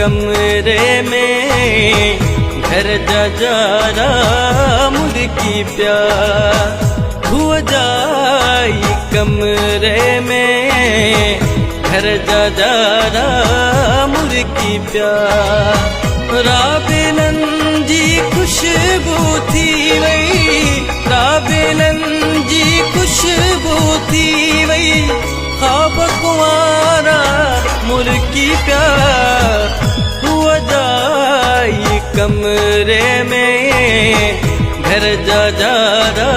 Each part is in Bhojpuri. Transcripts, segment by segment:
कमरे में घर जजारा मुर्गी प्यार हुआ जाई कमरे में घर जजारा मुर्गी प्यार राबेलन जी खुशबू थी वही राबेलन जी खुशबू थी वही ख्वाब कुंवारा मुर्गी प्यार हुआ जाई कमरे में घर जजारा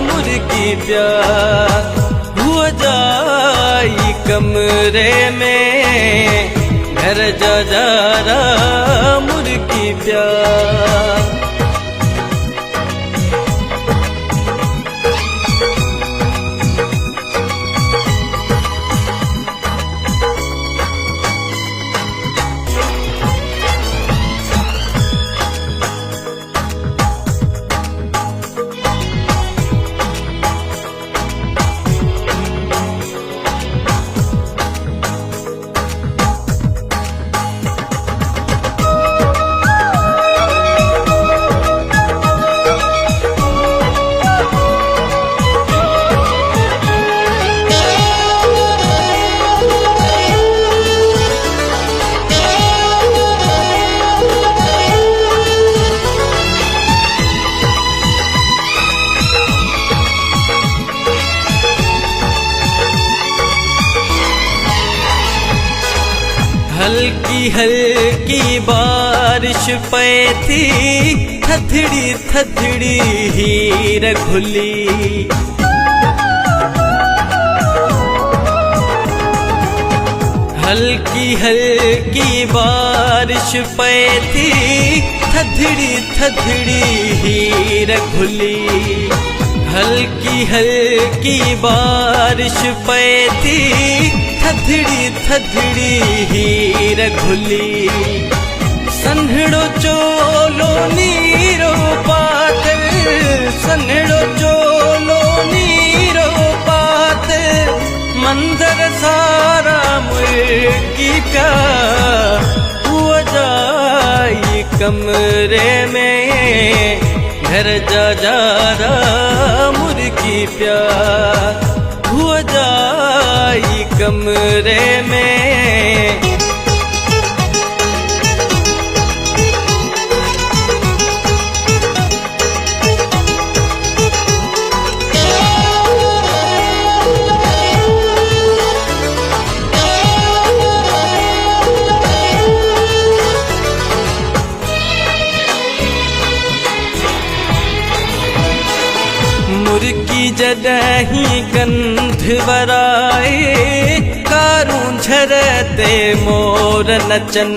मुर्गी प्यार हुआ जाई कमरे में घर जजारा मुर्गी प्यार हल्की हल्की बारिश पे थी थथड़ी थथड़ी हीर घुली हल्की हल्की बारिश पे थी थथड़ी थथड़ी हीर घुली हल्की हल्की बारिश पे थी थथड़ी थथड़ी हीर घुली सन्हड़ो चोलो नीरो पात सन्हड़ो चोलो नीरो पात मंजर सारा मुर्गी प्यार हुआ जाई कमरे में घर जजारा मुर्गी प्यार हुआ जाई कमरे में मुर्गी जडही गंध बराए कारूं झरते मोर नचन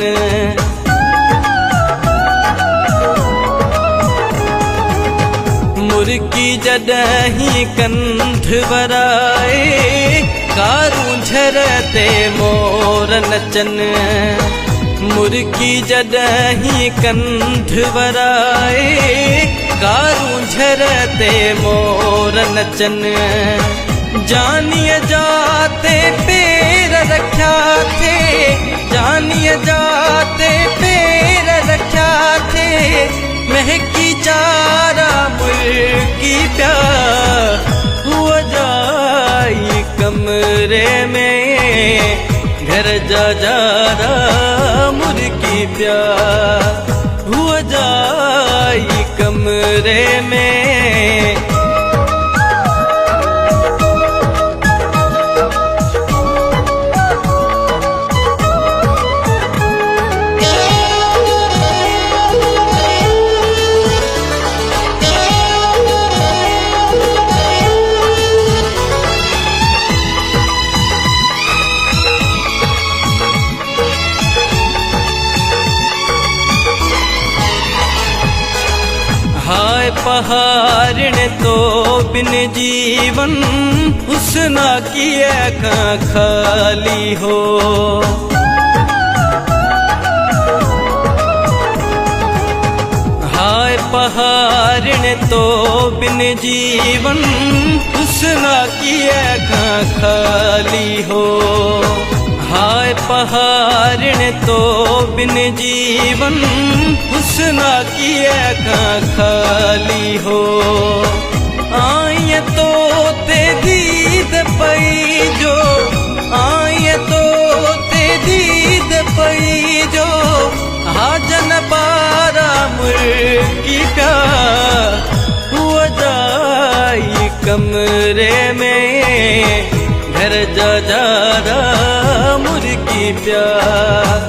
मुर्गी जडही गंध बराए कारूं झरते मोर नचन मुर्गी जडही गंध बराए कारूं झरते मोर नचन जानिए जाते पैर रख्या थे जानिए जाते पैर रख्या थे महकी चारा मुर्गी प्यार हुआ जाई कमरे में घर जजारा मुर्गी प्यार हुआ जाई कमरे में हाय पहाड़ तो बिन जीवन हुस्ना किए का खाली हो हाय पहाड़ तो बिन जीवन हुस्ना किए का खाली हो हाय पहाड़न तो बिन जीवन हुस्ना की खाली हो आय तो ते दीद पई जो आय तो ते दीद पई जो हाजन पारा मुर्गी का हुआ जाई कमरे में घर जा मुर्गी प्यार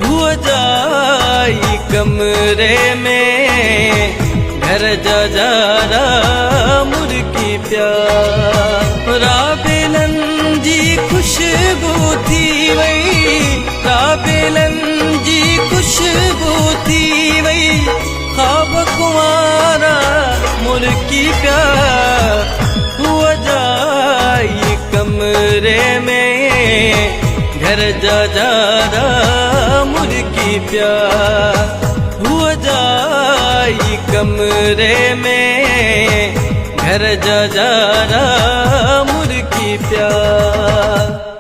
हुआ जाई कमरे में घर जा मुर्गी प्यार राबेलन जी खुशबू थी वही राबेलन जी खुशबू थी वही ख्वाब कुंवारा मुर्गी प्यार हुआ जाई कमरे में घर जा मुर्गी प्यार हुआ जाई कमरे में घर जा मुर्गी प्यार।